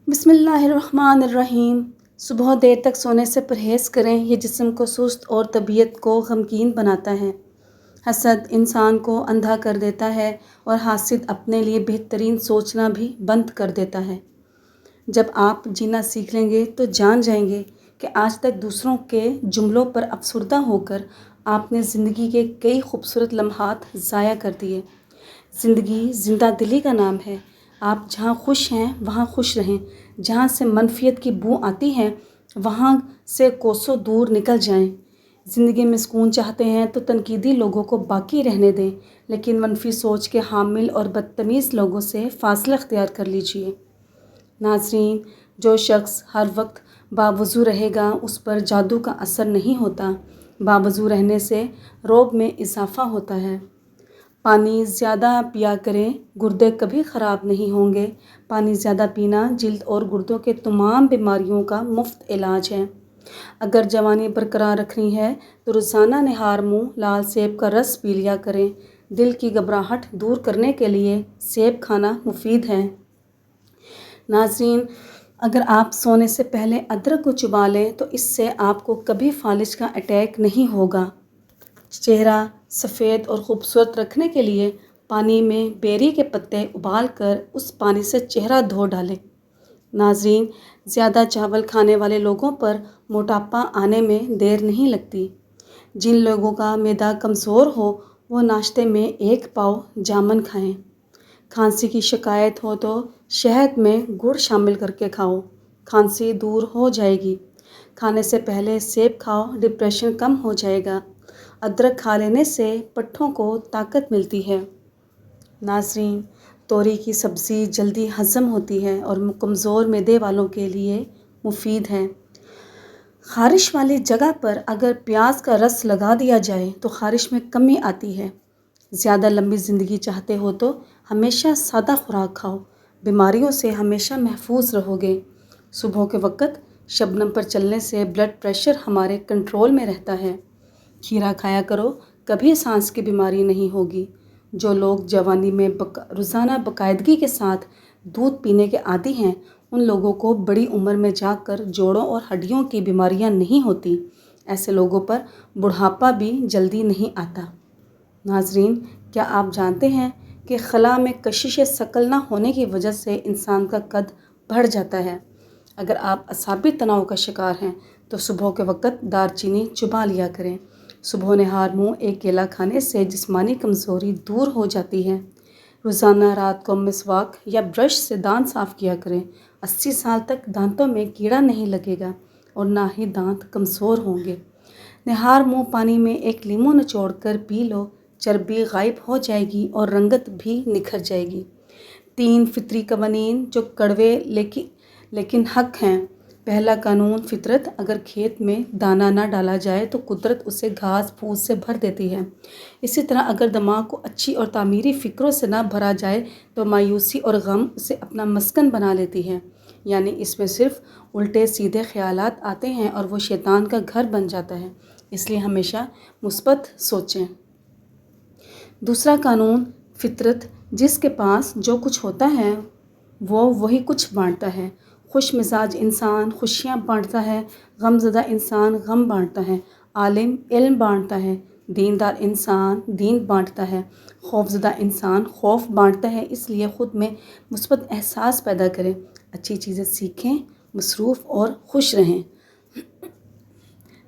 بسم اللہ الرحمن الرحیم۔ صبح دیر تک سونے سے پرہیز کریں، یہ جسم کو سست اور طبیعت کو غمگین بناتا ہے۔ حسد انسان کو اندھا کر دیتا ہے اور حاسد اپنے لیے بہترین سوچنا بھی بند کر دیتا ہے۔ جب آپ جینا سیکھ لیں گے تو جان جائیں گے کہ آج تک دوسروں کے جملوں پر افسردہ ہو کر آپ نے زندگی کے کئی خوبصورت لمحات ضائع کر دیے۔ زندگی زندہ دلی کا نام ہے۔ آپ جہاں خوش ہیں وہاں خوش رہیں، جہاں سے منفیت کی بو آتی ہے وہاں سے کوسوں دور نکل جائیں۔ زندگی میں سکون چاہتے ہیں تو تنقیدی لوگوں کو باقی رہنے دیں، لیکن منفی سوچ کے حامل اور بدتمیز لوگوں سے فاصلہ اختیار کر لیجیے۔ ناظرین، جو شخص ہر وقت باوضو رہے گا اس پر جادو کا اثر نہیں ہوتا۔ باوضو رہنے سے رعب میں اضافہ ہوتا ہے۔ پانی زیادہ پیا کریں، گردے کبھی خراب نہیں ہوں گے۔ پانی زیادہ پینا جلد اور گردوں کے تمام بیماریوں کا مفت علاج ہے۔ اگر جوانی برقرار رکھنی ہے تو روزانہ نہار منہ لال سیب کا رس پی لیا کریں۔ دل کی گھبراہٹ دور کرنے کے لیے سیب کھانا مفید ہے۔ ناظرین، اگر آپ سونے سے پہلے ادرک کو چبا لیں تو اس سے آپ کو کبھی فالج کا اٹیک نہیں ہوگا۔ چہرہ سفید اور خوبصورت رکھنے کے لیے پانی میں بیری کے پتے ابال کر اس پانی سے چہرہ دھو ڈالیں۔ ناظرین، زیادہ چاول کھانے والے لوگوں پر موٹاپا آنے میں دیر نہیں لگتی۔ جن لوگوں کا معدہ کمزور ہو وہ ناشتے میں 1 پاؤ جامن کھائیں۔ کھانسی کی شکایت ہو تو شہد میں گڑ شامل کر کے کھاؤ، کھانسی دور ہو جائے گی۔ کھانے سے پہلے سیب کھاؤ، ڈپریشن کم ہو جائے گا۔ ادرک کھا لینے سے پٹھوں کو طاقت ملتی ہے۔ ناظرین، توری کی سبزی جلدی ہضم ہوتی ہے اور کمزور معدے والوں کے لیے مفید ہے۔ خارش والی جگہ پر اگر پیاز کا رس لگا دیا جائے تو خارش میں کمی آتی ہے۔ زیادہ لمبی زندگی چاہتے ہو تو ہمیشہ سادہ خوراک کھاؤ، بیماریوں سے ہمیشہ محفوظ رہو گے۔ صبح کے وقت شبنم پر چلنے سے بلڈ پریشر ہمارے کنٹرول میں رہتا ہے۔ کھیرا کھایا کرو، کبھی سانس کی بیماری نہیں ہوگی۔ جو لوگ جوانی میں روزانہ باقاعدگی کے ساتھ دودھ پینے کے عادی ہیں ان لوگوں کو بڑی عمر میں جا کر جوڑوں اور ہڈیوں کی بیماریاں نہیں ہوتی۔ ایسے لوگوں پر بڑھاپا بھی جلدی نہیں آتا۔ ناظرین، کیا آپ جانتے ہیں کہ خلا میں کشش ثقل نہ ہونے کی وجہ سے انسان کا قد بڑھ جاتا ہے؟ اگر آپ اعصابی تناؤ کا شکار ہیں تو صبح کے وقت دار چینی چبا لیا کریں۔ صبح نہار منہ 1 کیلا کھانے سے جسمانی کمزوری دور ہو جاتی ہے۔ روزانہ رات کو مسواک یا برش سے دانت صاف کیا کریں۔ 80 سال تک دانتوں میں کیڑا نہیں لگے گا اور نہ ہی دانت کمزور ہوں گے۔ نہار منہ پانی میں 1 لیموں نچوڑ کر پی لو، چربی غائب ہو جائے گی اور رنگت بھی نکھر جائے گی۔ 3 فطری قوانین جو کڑوے لیکن حق ہیں۔ پہلا قانون فطرت، اگر کھیت میں دانہ نہ ڈالا جائے تو قدرت اسے گھاس پھوس سے بھر دیتی ہے۔ اسی طرح اگر دماغ کو اچھی اور تعمیری فکروں سے نہ بھرا جائے تو مایوسی اور غم اسے اپنا مسکن بنا لیتی ہے، یعنی اس میں صرف الٹے سیدھے خیالات آتے ہیں اور وہ شیطان کا گھر بن جاتا ہے۔ اس لیے ہمیشہ مثبت سوچیں۔ دوسرا قانون فطرت، جس کے پاس جو کچھ ہوتا ہے وہ وہی کچھ بانٹتا ہے۔ خوش مزاج انسان خوشیاں بانٹتا ہے، غم زدہ انسان غم بانٹتا ہے، عالم علم بانٹتا ہے، دیندار انسان دین بانٹتا ہے، خوف زدہ انسان خوف بانٹتا ہے۔ اس لیے خود میں مثبت احساس پیدا کریں، اچھی چیزیں سیکھیں، مصروف اور خوش رہیں۔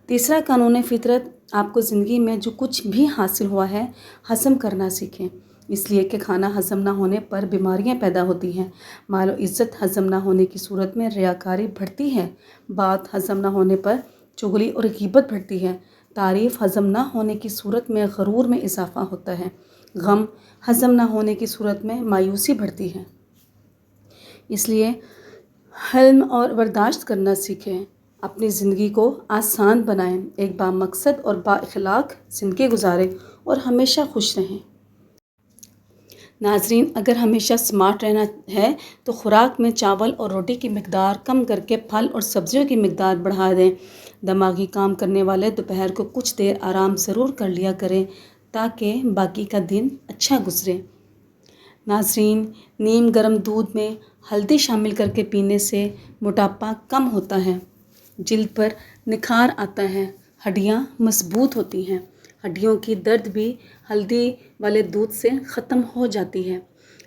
تیسرا قانون فطرت، آپ کو زندگی میں جو کچھ بھی حاصل ہوا ہے ہضم کرنا سیکھیں، اس لیے کہ کھانا ہضم نہ ہونے پر بیماریاں پیدا ہوتی ہیں۔ مال و عزت ہضم نہ ہونے کی صورت میں ریاکاری بڑھتی ہے۔ بات ہضم نہ ہونے پر چغلی اور غیبت بڑھتی ہے۔ تعریف ہضم نہ ہونے کی صورت میں غرور میں اضافہ ہوتا ہے۔ غم ہضم نہ ہونے کی صورت میں مایوسی بڑھتی ہے۔ اس لیے حلم اور برداشت کرنا سیکھیں، اپنی زندگی کو آسان بنائیں، ایک بامقصد اور بااخلاق زندگی گزاریں اور ہمیشہ خوش رہیں۔ ناظرین، اگر ہمیشہ سمارٹ رہنا ہے تو خوراک میں چاول اور روٹی کی مقدار کم کر کے پھل اور سبزیوں کی مقدار بڑھا دیں۔ دماغی کام کرنے والے دوپہر کو کچھ دیر آرام ضرور کر لیا کریں تاکہ باقی کا دن اچھا گزرے۔ ناظرین، نیم گرم دودھ میں ہلدی شامل کر کے پینے سے موٹاپا کم ہوتا ہے، جلد پر نکھار آتا ہے، ہڈیاں مضبوط ہوتی ہیں، ہڈیوں کی درد بھی ہلدی والے دودھ سے ختم ہو جاتی ہے۔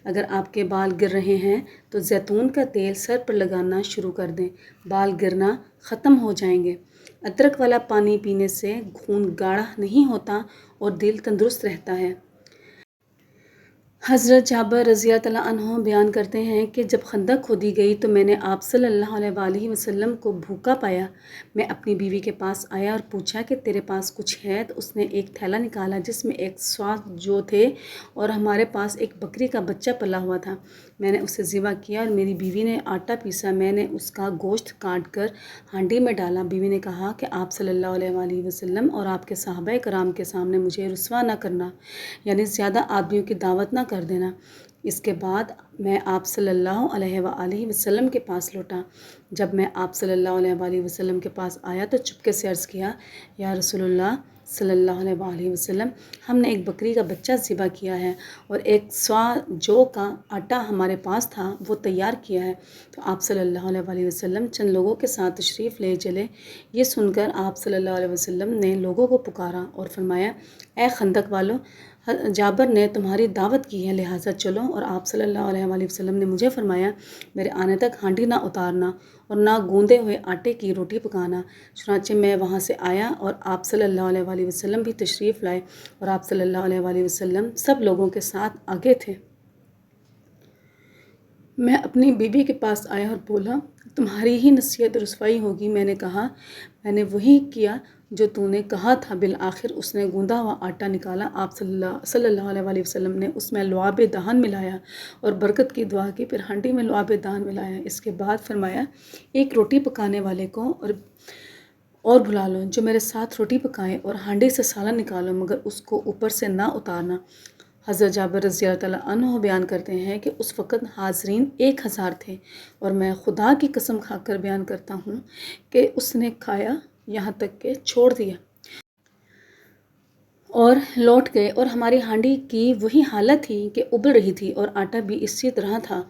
اگر آپ کے بال گر رہے ہیں تو زیتون کا تیل سر پر لگانا شروع کر دیں، بال گرنا ختم ہو جائیں گے۔ ادرک والا پانی پینے سے خون گاڑھا نہیں ہوتا اور دل تندرست رہتا ہے۔ حضرت جابر رضی اللہ تعالیٰ عنہ بیان کرتے ہیں کہ جب خندق کھودی گئی تو میں نے آپ صلی اللہ علیہ وآلہ وسلم کو بھوکا پایا۔ میں اپنی بیوی کے پاس آیا اور پوچھا کہ تیرے پاس کچھ ہے؟ تو اس نے ایک تھیلا نکالا جس میں 100 جو تھے اور ہمارے پاس ایک بکری کا بچہ پلا ہوا تھا۔ میں نے اسے ذبح کیا اور میری بیوی نے آٹا پیسا۔ میں نے اس کا گوشت کاٹ کر ہانڈی میں ڈالا۔ بیوی نے کہا کہ آپ صلی اللہ علیہ وآلہ وسلم اور آپ کے صحابہ کرام کے سامنے مجھے رسوا نہ کرنا، یعنی زیادہ آدمیوں کی دعوت نہ کر دینا۔ اس کے بعد میں آپ صلی اللہ علیہ وآلہ وسلم کے پاس لوٹا۔ جب میں آپ صلی اللہ علیہ وآلہ وسلم کے پاس آیا تو چپکے سے عرض کیا، یا رسول اللہ صلی اللہ علیہ وآلہ وسلم، ہم نے ایک بکری کا بچہ ذبح کیا ہے اور 100 جو کا آٹا ہمارے پاس تھا وہ تیار کیا ہے۔ تو آپ صلی اللہ علیہ وآلہ وسلم چند لوگوں کے ساتھ تشریف لے چلے۔ یہ سن کر آپ صلی اللہ علیہ وسلم نے لوگوں کو پکارا اور فرمایا، اے خندق والو، جابر نے تمہاری دعوت کی ہے، لہٰذا چلو۔ اور آپ صلی اللہ علیہ وآلہ وسلم نے مجھے فرمایا، میرے آنے تک ہانڈی نہ اتارنا اور نہ گوندے ہوئے آٹے کی روٹی پکانا۔ چنانچہ میں وہاں سے آیا اور آپ صلی اللہ علیہ وآلہ وسلم بھی تشریف لائے اور آپ صلی اللہ علیہ وآلہ وسلم سب لوگوں کے ساتھ آگے تھے۔ میں اپنی بیوی کے پاس آیا اور بولا، تمہاری ہی نصیحت رسوائی ہوگی۔ میں نے کہا، میں نے وہی کیا جو تو نے کہا تھا۔ بالآخر اس نے گوندا ہوا آٹا نکالا۔ آپ صلی اللہ علیہ وآلہ وسلم نے اس میں لعاب دہن ملایا اور برکت کی دعا کی، پھر ہانڈی میں لعاب دہن ملایا۔ اس کے بعد فرمایا، ایک روٹی پکانے والے کو اور بلا لو جو میرے ساتھ روٹی پکائے، اور ہانڈی سے سالن نکالو مگر اس کو اوپر سے نہ اتارنا۔ حضرت جابر رضی اللہ تعالیٰ عنہ بیان کرتے ہیں کہ اس وقت حاضرین 1000 تھے، اور میں خدا کی قسم کھا کر بیان کرتا ہوں کہ اس نے کھایا یہاں تک کہ چھوڑ دیا اور لوٹ گئے، اور ہماری ہانڈی کی وہی حالت تھی کہ ابل رہی تھی اور آٹا بھی اسی طرح تھا۔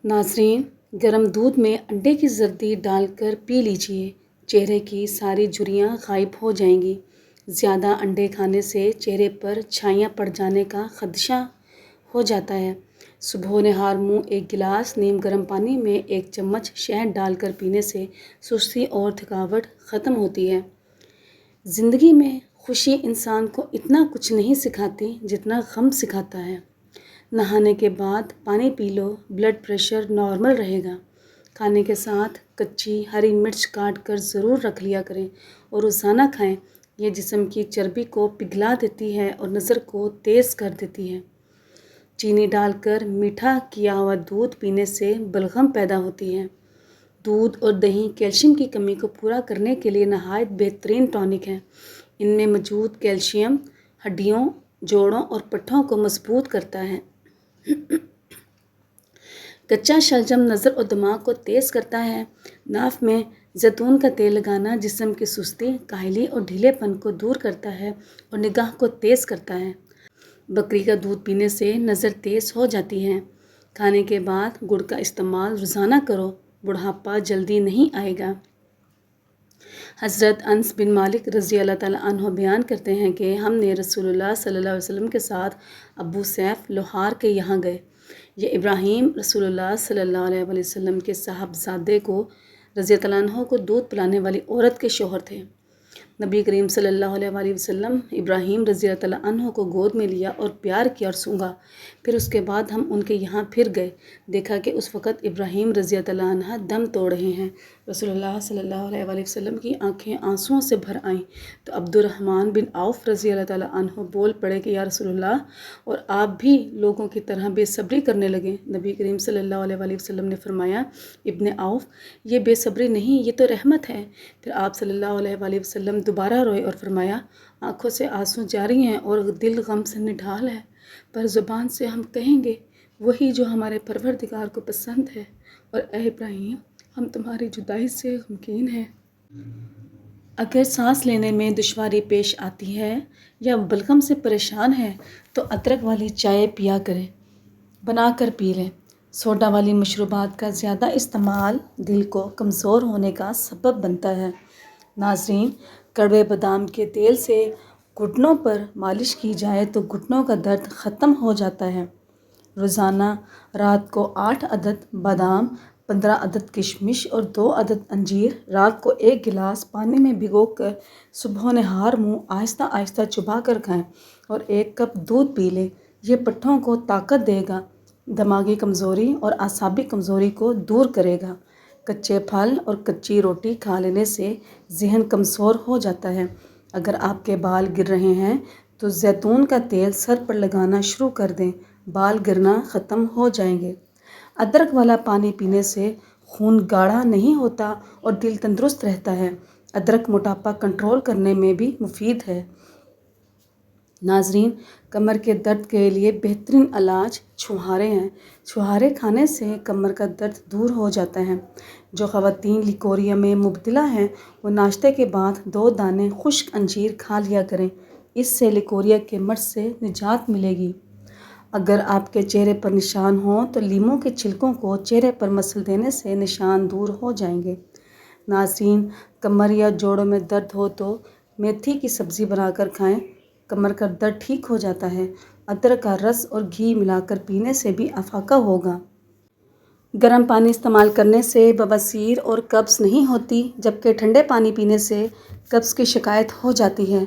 ناظرین، گرم دودھ میں انڈے کی زردی ڈال کر پی لیجئے، چہرے کی ساری جھریاں غائب ہو جائیں گی۔ زیادہ انڈے کھانے سے چہرے پر چھائیاں پڑ جانے کا خدشہ ہو جاتا ہے۔ صبح و نہار منہ ایک گلاس نیم گرم پانی میں 1 چمچ شہد ڈال کر پینے سے سستی اور تھکاوٹ ختم ہوتی ہے۔ زندگی میں خوشی انسان کو اتنا کچھ نہیں سکھاتی جتنا غم سکھاتا ہے۔ نہانے کے بعد پانی پی لو، بلڈ پریشر نارمل رہے گا۔ کھانے کے ساتھ کچی ہری مرچ کاٹ کر ضرور رکھ لیا کریں اور روزانہ کھائیں۔ یہ جسم کی چربی کو پگھلا دیتی ہے اور نظر کو تیز کر دیتی ہے۔ چینی ڈال کر میٹھا کیا ہوا دودھ پینے سے بلغم پیدا ہوتی ہے۔ دودھ اور دہی کیلشیم کی کمی کو پورا کرنے کے لیے نہایت بہترین ٹانک ہیں۔ ان میں موجود کیلشیم ہڈیوں، جوڑوں اور پٹھوں کو مضبوط کرتا ہے۔ کچا شلجم نظر اور دماغ کو تیز کرتا ہے۔ ناف میں زیتون کا تیل لگانا جسم کی سستی، کاہلی اور ڈھیلے پن کو دور کرتا ہے اور نگاہ کو تیز کرتا ہے۔ بکری کا دودھ پینے سے نظر تیز ہو جاتی ہے۔ کھانے کے بعد گڑ کا استعمال روزانہ کرو، بڑھاپا جلدی نہیں آئے گا۔ حضرت انس بن مالک رضی اللہ تعالیٰ عنہ بیان کرتے ہیں کہ ہم نے رسول اللہ صلی اللہ علیہ وسلم کے ساتھ ابو سیف لوہار کے یہاں گئے۔ یہ ابراہیم رسول اللہ صلی اللہ علیہ وآلہ وسلم کے صاحبزادے کو رضی اللہ عنہ کو دودھ پلانے والی عورت کے شوہر تھے۔ نبی کریم صلی اللہ علیہ وآلہ وسلم ابراہیم رضی اللہ عنہ کو گود میں لیا اور پیار کیا اور سونگا۔ پھر اس کے بعد ہم ان کے یہاں پھر گئے، دیکھا کہ اس وقت ابراہیم رضی اللہ عنہ دم توڑ رہے ہیں۔ رسول اللہ صلی اللہ علیہ وآلہ وسلم کی آنکھیں آنسوؤں سے بھر آئیں تو عبد الرحمن بن عوف رضی اللہ تعالیٰ عنہ بول پڑے کہ یا رسول اللہ، اور آپ بھی لوگوں کی طرح بے صبری کرنے لگے۔ نبی کریم صلی اللہ علیہ وآلہ وسلم نے فرمایا، ابن عوف، یہ بے صبری نہیں، یہ تو رحمت ہے۔ پھر آپ صلی اللہ علیہ وآلہ وسلم دوبارہ روئے اور فرمایا، آنکھوں سے آنسو جاری ہیں اور دل غم سے نڈھال ہے، پر زبان سے ہم کہیں گے وہی جو ہمارے پروردگار کو پسند ہے، اور اے ابراہیم، ہم تمہاری جدائی سے غمگین ہیں۔ اگر سانس لینے میں دشواری پیش آتی ہے یا بلغم سے پریشان ہے تو ادرک والی چائے پیا کریں۔ بنا کر پی لیں۔ سوڈا والی مشروبات کا زیادہ استعمال دل کو کمزور ہونے کا سبب بنتا ہے۔ ناظرین، کڑوے بادام کے تیل سے گھٹنوں پر مالش کی جائے تو گھٹنوں کا درد ختم ہو جاتا ہے۔ روزانہ رات کو 8 عدد بادام، 15 عدد کشمش اور 2 عدد انجیر رات کو 1 گلاس پانی میں بھگو کر صبح نہار منہ آہستہ آہستہ چبا کر کھائیں اور 1 کپ دودھ پی لیں۔ یہ پٹھوں کو طاقت دے گا، دماغی کمزوری اور اعصابی کمزوری کو دور کرے گا۔ کچے پھل اور کچی روٹی کھا لینے سے ذہن کمزور ہو جاتا ہے۔ اگر آپ کے بال گر رہے ہیں تو زیتون کا تیل سر پر لگانا شروع کر دیں، بال گرنا ختم ہو جائیں گے۔ ادرک والا پانی پینے سے خون گاڑھا نہیں ہوتا اور دل تندرست رہتا ہے۔ ادرک موٹاپا کنٹرول کرنے میں بھی مفید ہے۔ ناظرین، کمر کے درد کے لیے بہترین علاج چھوہارے ہیں۔ چھوہارے کھانے سے کمر کا درد دور ہو جاتا ہے۔ جو خواتین لیکوریا میں مبتلا ہیں وہ ناشتے کے بعد 2 دانے خشک انجیر کھا لیا کریں، اس سے لیکوریا کے مرض سے نجات ملے گی۔ اگر آپ کے چہرے پر نشان ہوں تو لیموں کے چھلکوں کو چہرے پر مسل دینے سے نشان دور ہو جائیں گے۔ ناظرین، کمر یا جوڑوں میں درد ہو تو میتھی کی سبزی بنا کر کھائیں، کمر کا درد ٹھیک ہو جاتا ہے۔ ادرک کا رس اور گھی ملا کر پینے سے بھی افاقہ ہوگا۔ گرم پانی استعمال کرنے سے بواسیر اور قبض نہیں ہوتی، جبکہ ٹھنڈے پانی پینے سے قبض کی شکایت ہو جاتی ہے۔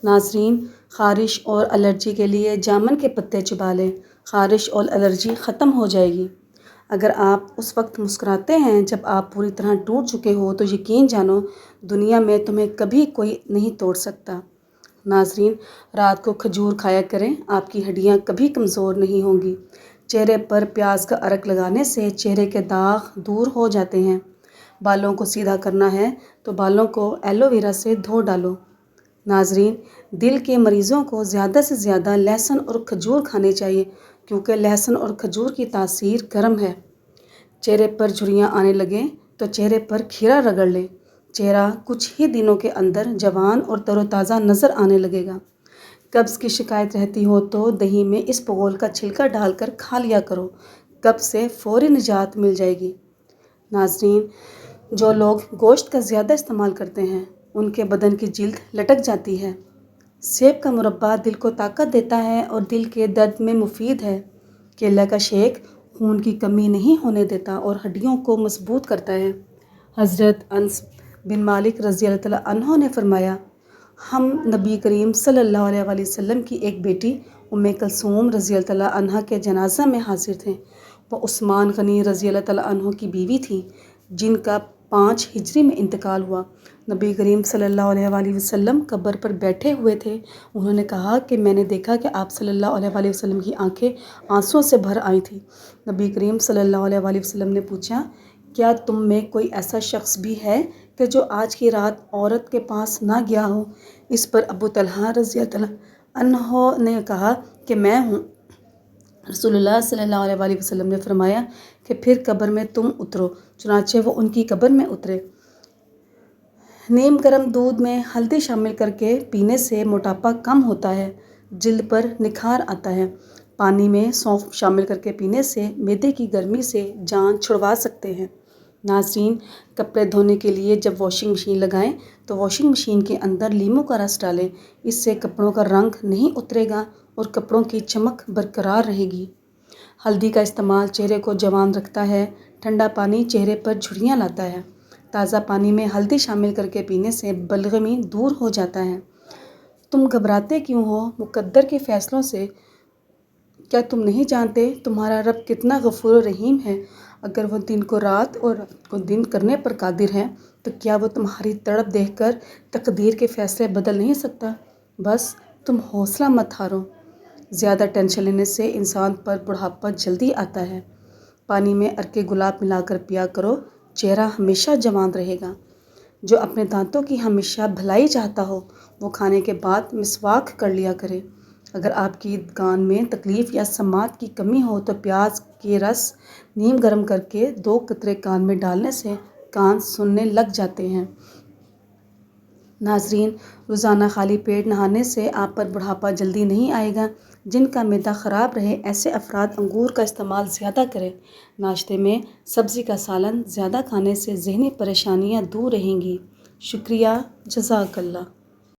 ناظرین، خارش اور الرجی کے لیے جامن کے پتے چبا لیں، خارش اور الرجی ختم ہو جائے گی۔ اگر آپ اس وقت مسکراتے ہیں جب آپ پوری طرح ٹوٹ چکے ہو تو یقین جانو دنیا میں تمہیں کبھی کوئی نہیں توڑ سکتا۔ ناظرین، رات کو کھجور کھایا کریں، آپ کی ہڈیاں کبھی کمزور نہیں ہوں گی۔ چہرے پر پیاز کا عرق لگانے سے چہرے کے داغ دور ہو جاتے ہیں۔ بالوں کو سیدھا کرنا ہے تو بالوں کو ایلو ویرا سے دھو ڈالو۔ ناظرین، دل کے مریضوں کو زیادہ سے زیادہ لہسن اور کھجور کھانے چاہیے کیونکہ لہسن اور کھجور کی تاثیر گرم ہے۔ چہرے پر جھریاں آنے لگیں تو چہرے پر کھیرا رگڑ لیں، چہرہ کچھ ہی دنوں کے اندر جوان اور تر و تازہ نظر آنے لگے گا۔ قبض کی شکایت رہتی ہو تو دہی میں اس پغول کا چھلکا ڈال کر کھا لیا کرو، قبض سے فوری نجات مل جائے گی۔ ناظرین، جو لوگ گوشت کا زیادہ استعمال کرتے ہیں ان کے بدن کی جلد لٹک جاتی ہے۔ سیب کا مربا دل کو طاقت دیتا ہے اور دل کے درد میں مفید ہے۔ کیلا کا شیک خون کی کمی نہیں ہونے دیتا اور ہڈیوں کو مضبوط کرتا ہے۔ حضرت انس بن مالک رضی اللہ تعالیٰ عنہ نے فرمایا، ہم نبی کریم صلی اللہ علیہ وآلہ وسلم کی ایک بیٹی ام کلثوم رضی اللہ تعالیٰ عنہ کے جنازہ میں حاضر تھے۔ وہ عثمان غنی رضی اللہ تعالیٰ عنہ کی بیوی تھیں جن کا 5 ہجری میں انتقال ہوا۔ نبی کریم صلی اللہ علیہ وآلہ وسلم قبر پر بیٹھے ہوئے تھے۔ انہوں نے کہا کہ میں نے دیکھا کہ آپ صلی اللہ علیہ وآلہ وسلم کی آنکھیں آنسوؤں سے بھر آئی تھیں۔ نبی کریم صلی اللہ علیہ وآلہ وسلم نے پوچھا، کیا تم میں کوئی ایسا شخص بھی ہے کہ جو آج کی رات عورت کے پاس نہ گیا ہو؟ اس پر ابو طلحہ رضی اللہ عنہ نے کہا کہ میں ہوں۔ رسول اللہ صلی اللہ علیہ وآلہ وسلم نے فرمایا کہ پھر قبر میں تم اترو۔ چنانچہ وہ ان کی قبر میں اترے۔ نیم گرم دودھ میں ہلدی شامل کر کے پینے سے موٹاپا کم ہوتا ہے، جلد پر نکھار آتا ہے۔ پانی میں سونف شامل کر کے پینے سے معدے کی گرمی سے جان چھڑوا سکتے ہیں۔ ناظرین، کپڑے دھونے کے لیے جب واشنگ مشین لگائیں تو واشنگ مشین کے اندر لیموں کا رس ڈالیں، اس سے کپڑوں کا رنگ نہیں اترے گا اور کپڑوں کی چمک برقرار رہے گی۔ ہلدی کا استعمال چہرے کو جوان رکھتا ہے۔ ٹھنڈا پانی چہرے پر جھریاں لاتا ہے۔ تازہ پانی میں ہلدی شامل کر کے پینے سے بلغمی دور ہو جاتا ہے۔ تم گھبراتے کیوں ہو مقدر کے فیصلوں سے؟ کیا تم نہیں جانتے تمہارا رب کتنا غفور و رحیم ہے؟ اگر وہ دن کو رات اور رات کو دن کرنے پر قادر ہے تو کیا وہ تمہاری تڑپ دیکھ کر تقدیر کے فیصلے بدل نہیں سکتا؟ بس تم حوصلہ مت ہارو۔ زیادہ ٹینشن لینے سے انسان پر بڑھاپا جلدی آتا ہے۔ پانی میں عرق گلاب ملا کر پیا کرو، چہرہ ہمیشہ جوان رہے گا۔ جو اپنے دانتوں کی ہمیشہ بھلائی چاہتا ہو وہ کھانے کے بعد مسواک کر لیا کرے۔ اگر آپ کی کان میں تکلیف یا سماعت کی کمی ہو تو پیاز کے رس نیم گرم کر کے 2 قطرے کان میں ڈالنے سے کان سننے لگ جاتے ہیں۔ ناظرین، روزانہ خالی پیٹ نہانے سے آپ پر بڑھاپا جلدی نہیں آئے گا۔ جن کا معدہ خراب رہے ایسے افراد انگور کا استعمال زیادہ کریں۔ ناشتے میں سبزی کا سالن زیادہ کھانے سے ذہنی پریشانیاں دور رہیں گی۔ شکریہ، جزاک اللہ۔